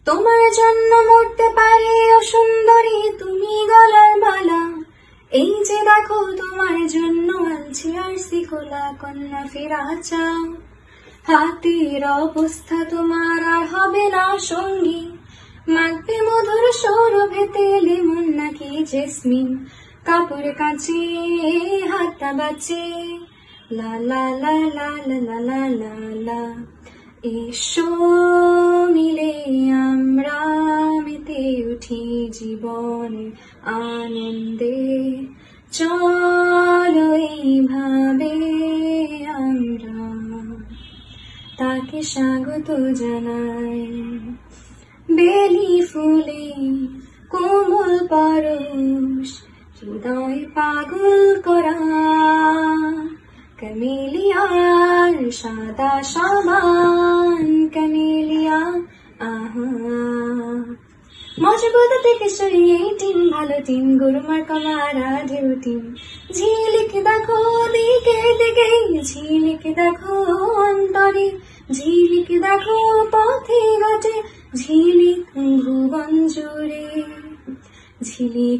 তোমার জন্য মরতে পারে ও সুন্দরী তুমি গলার মালা। এই যে দেখো তোমার জন্য আনছি আরসি খোলা কন্যা ফিরা চাও। হাতের অবস্থা তোমার আর হবে না সঙ্গী, মাখবে মধুর সৌরভে তেলে মন নাকি জেসমিন। কাপড় কাচে হাতটা বাঁচে লা লা লা লা লা লা লা লা লা। এসো মিলে আমরা মেতে উঠি জীবনের আনন্দে, চলো এইভাবে আমরা তাকে স্বাগত জানাই। বেলি ফুলে কোমল পরশ হৃদয় পাগল করা, ক্যামেলিয়ার সাদা সাবান ক্যামেলিয়া আহা। মজবুত থেকে সরিয়ে টিম ভালো টিম, গুরুমার কমারা ঢেউ টিম। ঝিলিক দেখো দিকে দিকে, ঝিলিক দেখো অন্তরে, ঝিলিক দেখো পথে ঘাটে, ঝিলিক ভুবন জুড়ে ঝিলিক।